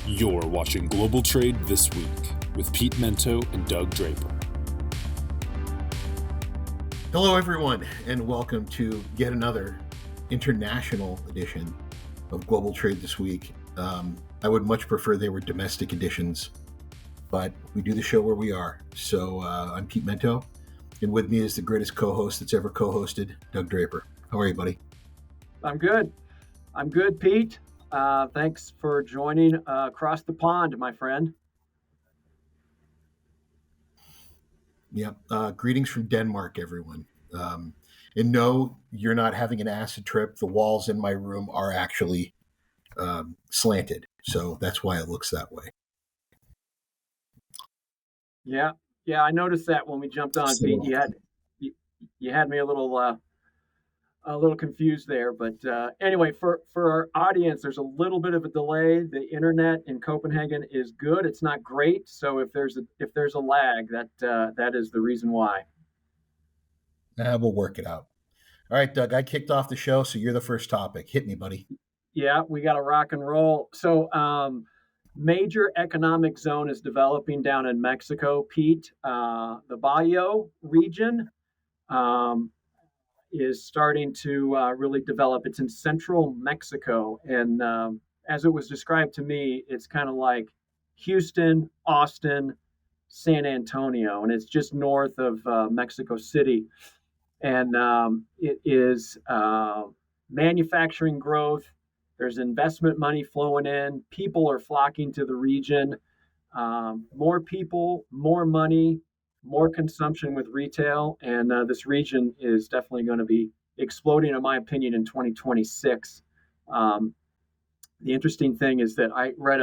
You're watching Global Trade This Week with Pete Mento and Doug Draper. Hello, everyone, and welcome to yet another international edition of Global Trade This Week. I would much prefer they were domestic editions, but we do the show where we are. So I'm Pete Mento, and with me is the greatest co-host that's ever co-hosted, Doug Draper. How are you, buddy? I'm good, Pete. Thanks for joining across the pond, my friend. Yeah. Greetings from Denmark, everyone. And no, you're not having an acid trip. The walls in my room are actually slanted, so that's why it looks that way. Yeah, I noticed that when we jumped on, Pete. You had me a little confused there, but anyway, for our audience, there's a little bit of a delay. The internet in Copenhagen is good. It's not great, so if there's a lag, that is the reason why. We'll work it out. All right, Doug, I kicked off the show, so you're the first topic. Hit me, buddy. Yeah, we got to rock and roll. So, major economic zone is developing down in Mexico, Pete. The Bajio region is starting to really develop. It's in central Mexico. And as it was described to me, it's kind of like Houston, Austin, San Antonio, and it's just north of Mexico City. And it is manufacturing growth. There's investment money flowing in. People are flocking to the region. More people, more money, more consumption with retail. And this region is definitely going to be exploding, in my opinion, in 2026. The interesting thing is that I read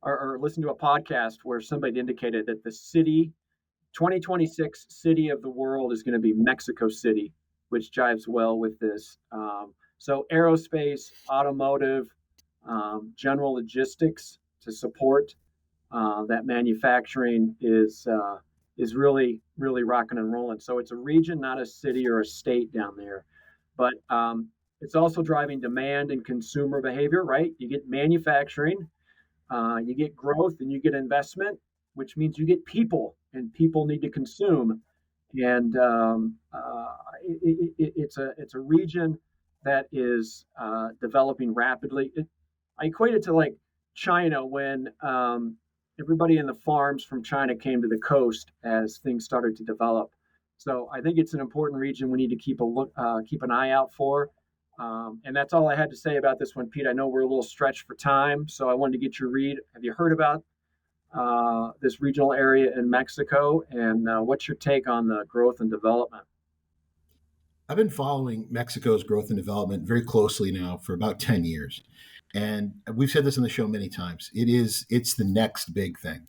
or listened to a podcast where somebody indicated that the 2026 city of the world is going to be Mexico City, which jives well with this. So aerospace, automotive, general logistics to support that manufacturing is really, really rocking and rolling. So it's a region, not a city or a state down there. But it's also driving demand and consumer behavior, right? You get manufacturing, you get growth, and you get investment, which means you get people, and people need to consume. And it's a region that is developing rapidly. I equate it to like China when everybody in the farms from China came to the coast as things started to develop. So I think it's an important region we need to keep an eye out for. And that's all I had to say about this one, Pete. I know we're a little stretched for time, so I wanted to get your read. Have you heard about this regional area in Mexico, and what's your take on the growth and development? I've been following Mexico's growth and development very closely now for about 10 years. And we've said this on the show many times. It's the next big thing,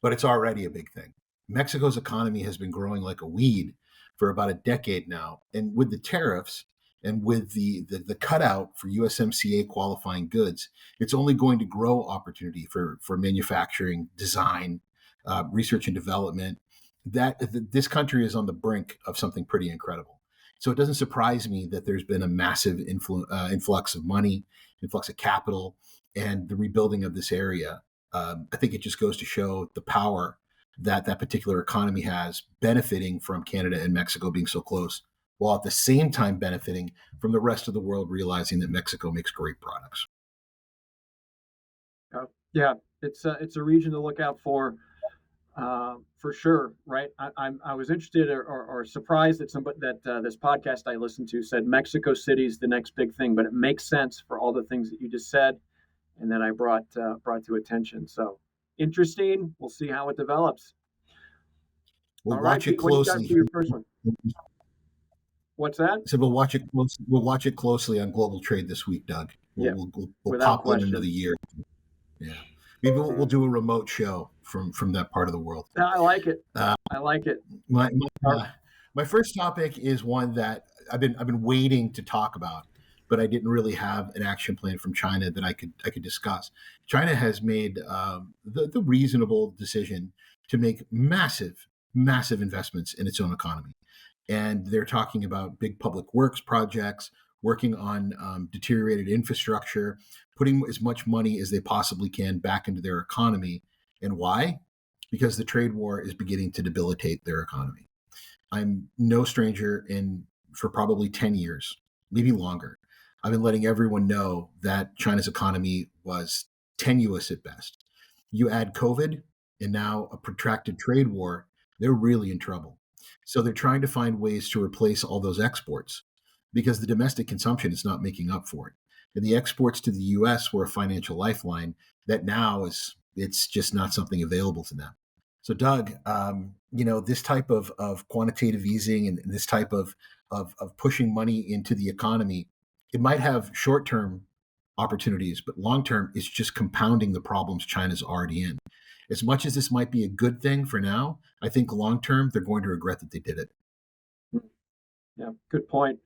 but it's already a big thing. Mexico's economy has been growing like a weed for about a decade now. And with the tariffs and with the cutout for USMCA qualifying goods, it's only going to grow opportunity for manufacturing, design, research and development. This country is on the brink of something pretty incredible. So it doesn't surprise me that there's been a massive influx of money, influx of capital, and the rebuilding of this area. I think it just goes to show the power that particular economy has, benefiting from Canada and Mexico being so close, while at the same time benefiting from the rest of the world realizing that Mexico makes great products. Yeah, it's a region to look out for sure, right? I was interested or surprised that this podcast I listened to said Mexico City is the next big thing, but it makes sense for all the things that you just said, and that I brought to attention. So interesting. We'll see how it develops. We'll watch it closely. For your first one? What's that? So we'll watch it closely. We'll watch it closely on Global Trade this week, Doug. We'll pop one into the year. Yeah. Maybe we'll do a remote show from that part of the world. I like it. I like it. My first topic is one that I've been waiting to talk about, but I didn't really have an action plan from China that I could discuss. China has made the reasonable decision to make massive investments in its own economy, and they're talking about big public works projects, working on deteriorated infrastructure, putting as much money as they possibly can back into their economy. And why? Because the trade war is beginning to debilitate their economy. I'm no stranger in for probably 10 years, maybe longer. I've been letting everyone know that China's economy was tenuous at best. You add COVID and now a protracted trade war, they're really in trouble. So they're trying to find ways to replace all those exports because the domestic consumption is not making up for it. And the exports to the US were a financial lifeline that now it's just not something available to them. So, Doug, this type of quantitative easing and this type of pushing money into the economy, it might have short term opportunities, but long term, it's just compounding the problems China's already in. As much as this might be a good thing for now, I think long term, they're going to regret that they did it. Yeah, good point.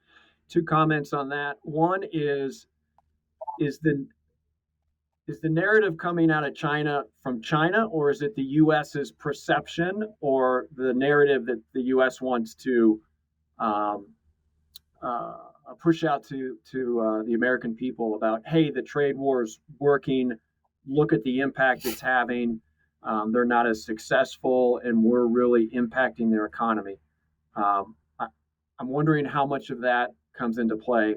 Two comments on that. One is the is the narrative coming out of China from China, or is it the U.S.'s perception or the narrative that the U.S. wants to um, uh, push out to the American people about, hey, the trade war is working. Look at the impact it's having. They're not as successful, and we're really impacting their economy. I, I'm wondering how much of that comes into play.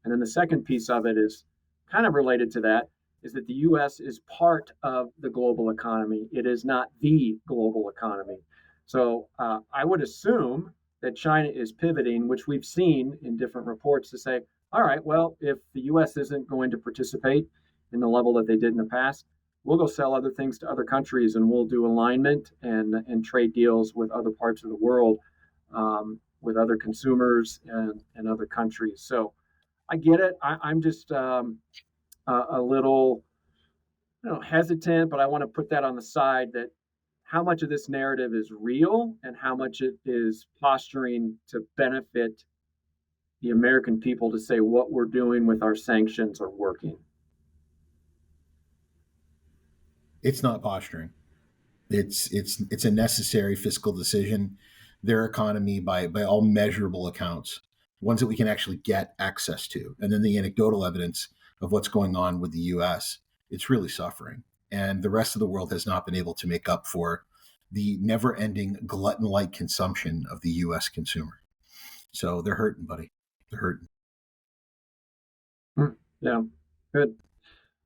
And then the second piece of it is kind of related to that is that the US is part of the global economy. It is not the global economy. So I would assume that China is pivoting, which we've seen in different reports to say, all right, well, if the US isn't going to participate in the level that they did in the past, we'll go sell other things to other countries and we'll do alignment and trade deals with other parts of the world, with other consumers and other countries. So I get it. I'm just a little, hesitant, but I want to put that on the side that how much of this narrative is real and how much it is posturing to benefit the American people to say what we're doing with our sanctions are working. It's not posturing. It's a necessary fiscal decision. Their economy, by all measurable accounts, ones that we can actually get access to, and then the anecdotal evidence of what's going on with the U.S. It's really suffering, and the rest of the world has not been able to make up for the never-ending glutton-like consumption of the U.S. consumer. So they're hurting, buddy. They're hurting. Yeah, good.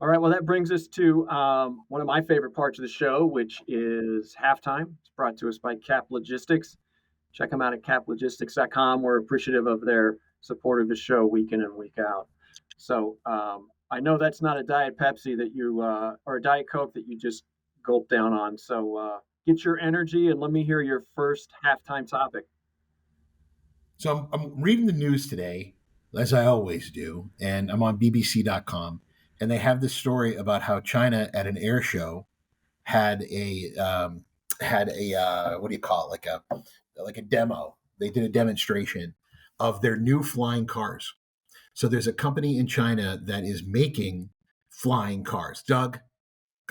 All right, well, that brings us to one of my favorite parts of the show, which is halftime. It's brought to us by Cap Logistics. Check them out at caplogistics.com. We're appreciative of their support of the show week in and week out. So I know that's not a Diet Pepsi that you, or a Diet Coke that you just gulp down on. So get your energy and let me hear your first halftime topic. So I'm reading the news today, as I always do, and I'm on BBC.com, and they have this story about how China at an air show had a what do you call it, like a demo. They did a demonstration of their new flying cars. So there's a company in China that is making flying cars. Doug,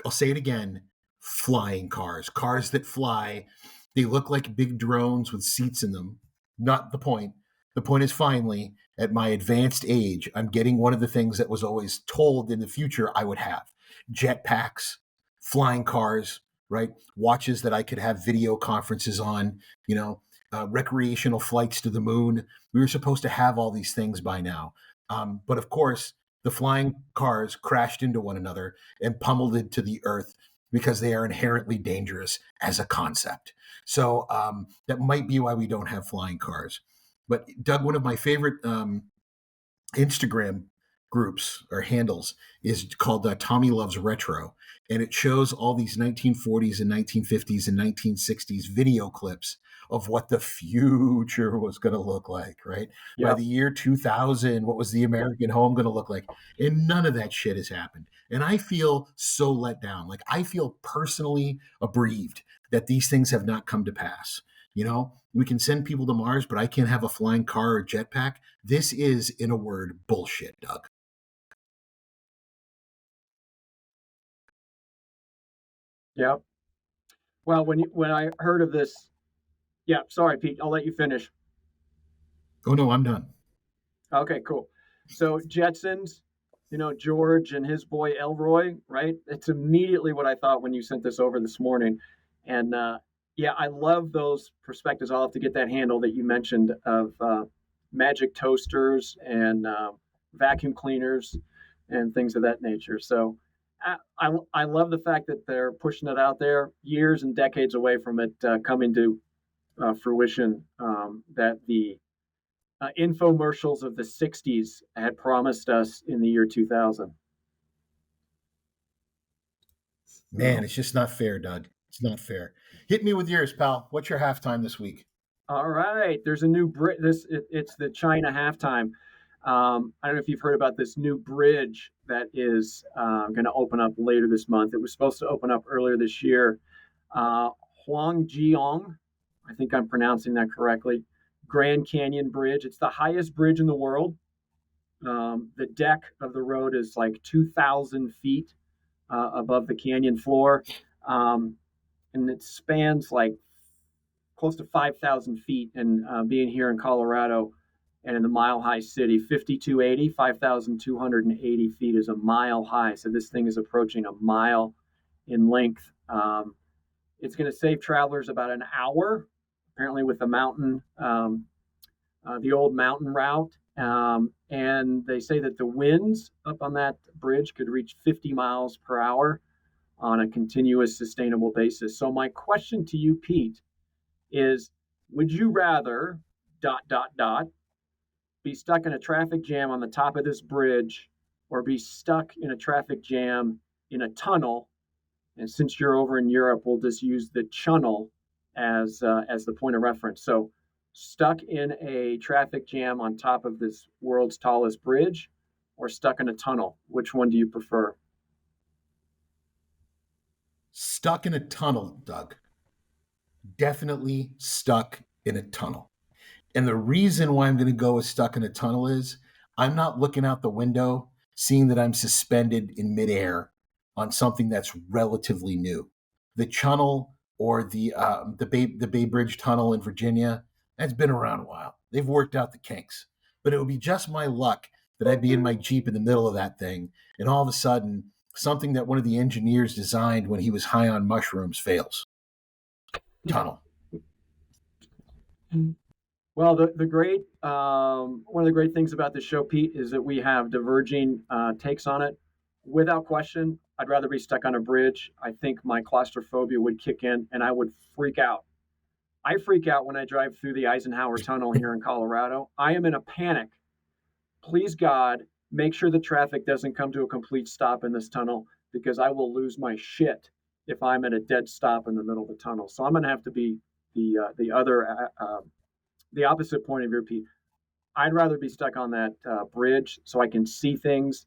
I'll say it again, flying cars, cars that fly. They look like big drones with seats in them. Not the point. The point is finally, at my advanced age, I'm getting one of the things that was always told in the future I would have: jetpacks, flying cars, right? Watches that I could have video conferences on, recreational flights to the moon. We were supposed to have all these things by now. But of course, the flying cars crashed into one another and pummeled into the earth because they are inherently dangerous as a concept. So that might be why we don't have flying cars. But Doug, one of my favorite Instagram groups or handles is called Tommy Loves Retro, and it shows all these 1940s and 1950s and 1960s video clips of what the future was going to look like, right? By Yep. the year 2000, what was the American home going to look like? And none of that shit has happened. And I feel so let down. Like, I feel personally aggrieved that these things have not come to pass. We can send people to Mars, but I can't have a flying car or jetpack. This is, in a word, bullshit, Doug. Yep. Well, when I heard of this, yeah, sorry, Pete, I'll let you finish. Oh, no, I'm done. Okay, cool. So Jetsons, George and his boy Elroy, right? It's immediately what I thought when you sent this over this morning. And yeah, I love those perspectives. I'll have to get that handle that you mentioned of magic toasters and vacuum cleaners and things of that nature. So I love the fact that they're pushing it out there years and decades away from it coming to fruition, that the infomercials of the 60s had promised us in the year 2000. Man, it's just not fair, Doug. It's not fair. Hit me with yours, pal. What's your halftime this week? All right, there's a new bridge. It's the China halftime. I don't know if you've heard about this new bridge that is going to open up later this month. It was supposed to open up earlier this year. Huangjiang, I think I'm pronouncing that correctly. Grand Canyon Bridge. It's the highest bridge in the world. The deck of the road is like 2,000 feet above the canyon floor, and it spans like close to 5,000 feet. And being here in Colorado and in the Mile High City, 5,280, 5,280 feet is a mile high. So this thing is approaching a mile in length. It's going to save travelers about an hour, apparently, with the mountain, the old mountain route. And they say that the winds up on that bridge could reach 50 miles per hour on a continuous, sustainable basis. So my question to you, Pete, is would you rather ... be stuck in a traffic jam on the top of this bridge, or be stuck in a traffic jam in a tunnel? And since you're over in Europe, we'll just use the chunnel as the point of reference. So stuck in a traffic jam on top of this world's tallest bridge, or stuck in a tunnel? Which one do you prefer? Stuck in a tunnel, Doug. Definitely stuck in a tunnel. And the reason why I'm going to go with stuck in a tunnel is I'm not looking out the window, seeing that I'm suspended in midair on something that's relatively new. The tunnel, or the Bay Bridge Tunnel in Virginia, that's been around a while. They've worked out the kinks. But it would be just my luck that I'd be in my Jeep in the middle of that thing, and all of a sudden, something that one of the engineers designed when he was high on mushrooms fails. Tunnel. Well, the great one of the great things about this show, Pete, is that we have diverging takes on it. Without question, I'd rather be stuck on a bridge. I think my claustrophobia would kick in, and I would freak out. I freak out when I drive through the Eisenhower Tunnel here in Colorado. I am in a panic. Please, God, make sure the traffic doesn't come to a complete stop in this tunnel, because I will lose my shit if I'm at a dead stop in the middle of the tunnel. So I'm going to have to be the opposite point of view, Pete. I'd rather be stuck on that bridge so I can see things.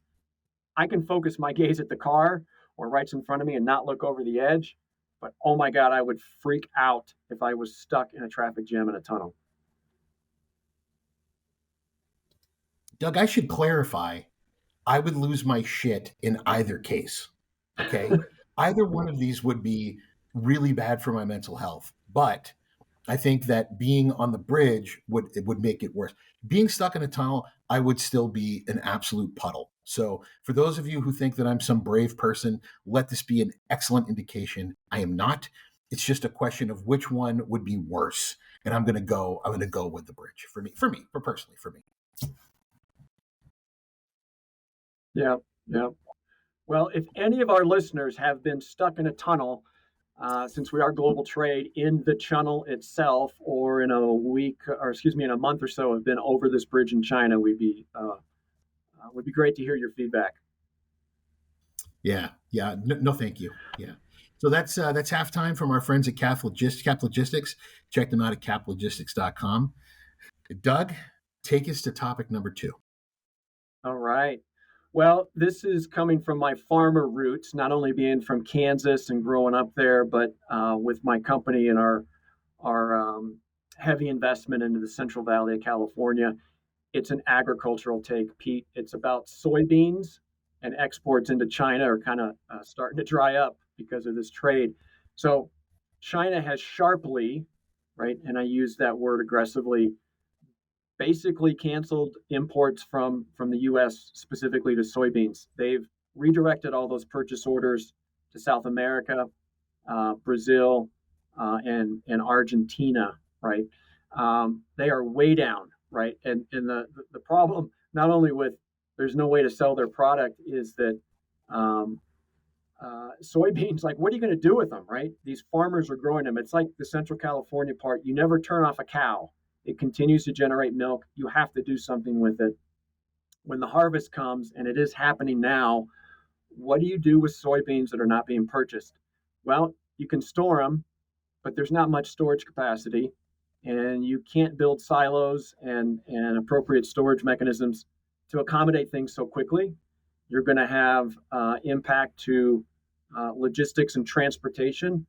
I can focus my gaze at the car or right in front of me and not look over the edge. But oh my God, I would freak out if I was stuck in a traffic jam in a tunnel. Doug, I should clarify. I would lose my shit in either case. Okay. Either one of these would be really bad for my mental health. But I think that being on the bridge would make it worse. Being stuck in a tunnel, I would still be an absolute puddle. So for those of you who think that I'm some brave person, let this be an excellent indication. I am not. It's just a question of which one would be worse. And I'm gonna go with the bridge for me, personally, for me. Yeah, yeah. Well, if any of our listeners have been stuck in a tunnel, since we are global trade, in the channel itself, or in a week, or excuse me, in a month or so, have been over this bridge in China, would be great to hear your feedback. Yeah. No, thank you. Yeah. So that's halftime from our friends at Cap Logistics. Check them out at caplogistics.com. Doug, take us to topic number 2. All right. Well, this is coming from my farmer roots, not only being from Kansas and growing up there, but with my company and our heavy investment into the Central Valley of California. It's an agricultural take, Pete. It's about soybeans, and exports into China are kind of starting to dry up because of this trade. So China has sharply, right, and I use that word aggressively, basically canceled imports from the U.S. specifically to soybeans. They've redirected all those purchase orders to South America, Brazil, and Argentina. Right, they are way down. Right, and the problem not only with there's no way to sell their product is that um, soybeans, like, what are you going to do with them, right? These farmers are growing them. It's like the Central California part. You never turn off a cow. It continues to generate milk. You have to do something with it. When the harvest comes, and it is happening now, what do you do with soybeans that are not being purchased? Well, you can store them, but there's not much storage capacity, and you can't build silos and appropriate storage mechanisms to accommodate things so quickly. You're going to have impact to logistics and transportation,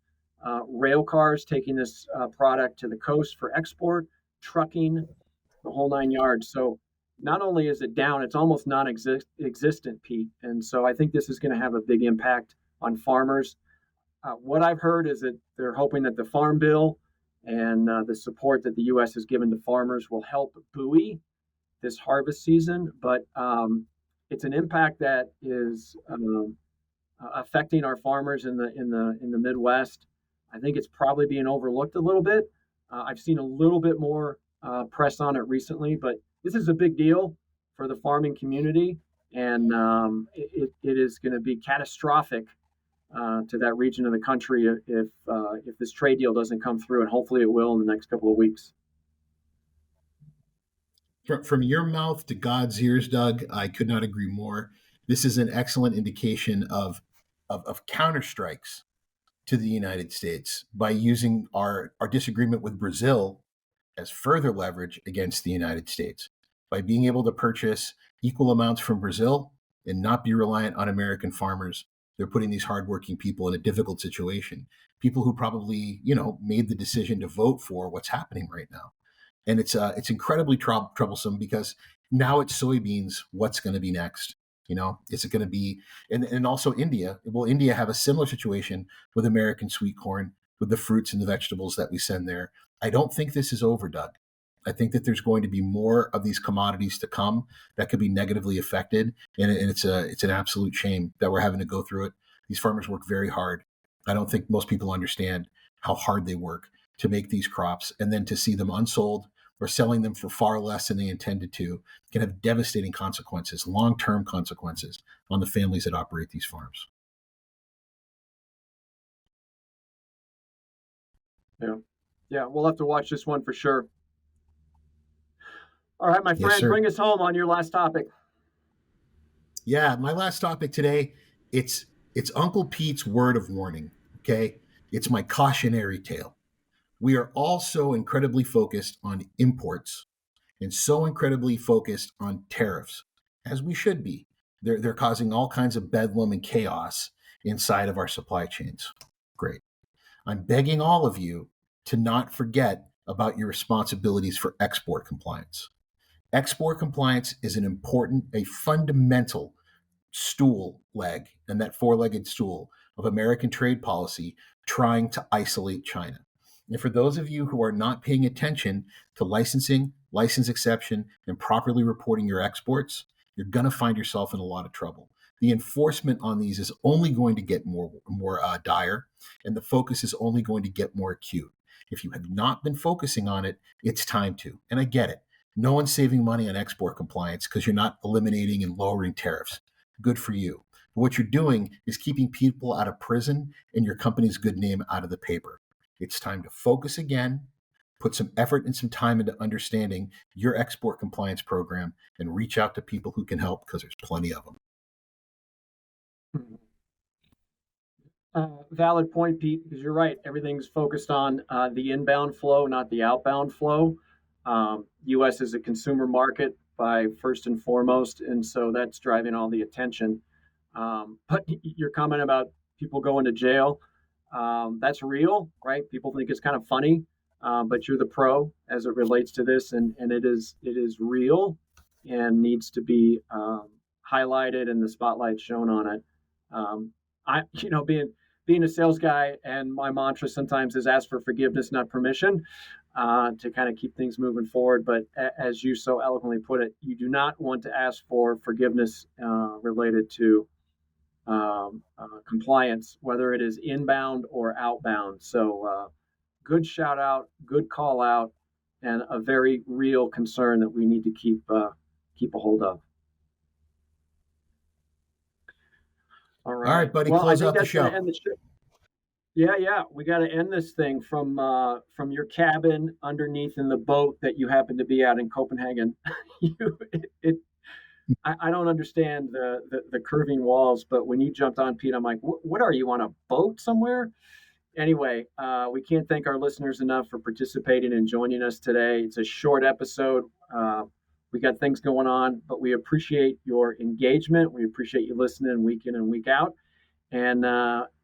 rail cars taking this product to the coast for export, trucking, the whole 9 yards. So not only is it down, it's almost non-existent, Pete. And so I think this is going to have a big impact on farmers. What I've heard is that they're hoping that the Farm Bill and the support that the U.S. has given to farmers will help buoy this harvest season. But it's an impact that is affecting our farmers in the Midwest. I think it's probably being overlooked a little bit. I've seen a little bit more press on it recently, but this is a big deal for the farming community, and it is going to be catastrophic to that region of the country if this trade deal doesn't come through, and hopefully it will in the next couple of weeks. From your mouth to God's ears, Doug, I could not agree more. This is an excellent indication of counterstrikes to the United States by using our disagreement with Brazil as further leverage against the United States. By being able to purchase equal amounts from Brazil and not be reliant on American farmers, they're putting these hardworking people in a difficult situation. People who probably, made the decision to vote for what's happening right now. And it's incredibly troublesome because now it's soybeans. What's going to be next? Is it going to be, and also India? Will India have a similar situation with American sweet corn, with the fruits and the vegetables that we send there? I don't think this is over, Doug. I think that there's going to be more of these commodities to come that could be negatively affected, and it's an absolute shame that we're having to go through it. These farmers work very hard. I don't think most people understand how hard they work to make these crops, and then to see them unsold or selling them for far less than they intended to can have devastating consequences, long-term consequences on the families that operate these farms. Yeah, we'll have to watch this one for sure. All right, my friend, Yes, bring us home on your last topic. Yeah, my last topic today, it's Uncle Pete's word of warning, okay? It's my cautionary tale. We are all so incredibly focused on imports and so incredibly focused on tariffs, as we should be. They're causing all kinds of bedlam and chaos inside of our supply chains. Great. I'm begging all of you to not forget about your responsibilities for export compliance. Export compliance is a fundamental stool leg, and that four-legged stool of American trade policy trying to isolate China. And for those of you who are not paying attention to licensing, license exception, and properly reporting your exports, you're going to find yourself in a lot of trouble. The enforcement on these is only going to get more dire, and the focus is only going to get more acute. If you have not been focusing on it, it's time to. And I get it. No one's saving money on export compliance because you're not eliminating and lowering tariffs. Good for you. But what you're doing is keeping people out of prison and your company's good name out of the paper. It's time to focus again, put some effort and some time into understanding your export compliance program, and reach out to people who can help, because there's plenty of them. Valid point, Pete, because you're right. Everything's focused on the inbound flow, not the outbound flow. U.S. is a consumer market by first and foremost, and so that's driving all the attention. But your comment about people going to jail, that's real, right? People think it's kind of funny, but you're the pro as it relates to this, and it is real and needs to be highlighted and the spotlight shown on it. Being a sales guy, and my mantra sometimes is ask for forgiveness, not permission. to kind of keep things moving forward. But as you so eloquently put it, you do not want to ask for forgiveness related to compliance, whether it is inbound or outbound. So good shout out, good call out, and a very real concern that we need to keep a hold of. All right, buddy, well, close out the show. Yeah, we got to end this thing from your cabin underneath in the boat that you happen to be at in Copenhagen. I don't understand the curving walls, but when you jumped on, Pete, I'm like, what are you, on a boat somewhere? Anyway, we can't thank our listeners enough for participating and joining us today. It's a short episode. We got things going on, but we appreciate your engagement. We appreciate you listening week in and week out. And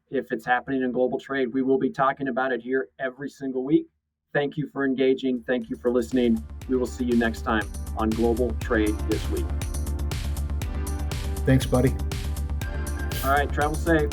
if it's happening in global trade, we will be talking about it here every single week. Thank you for engaging. Thank you for listening. We will see you next time on Global Trade This Week. Thanks, buddy. All right, travel safe.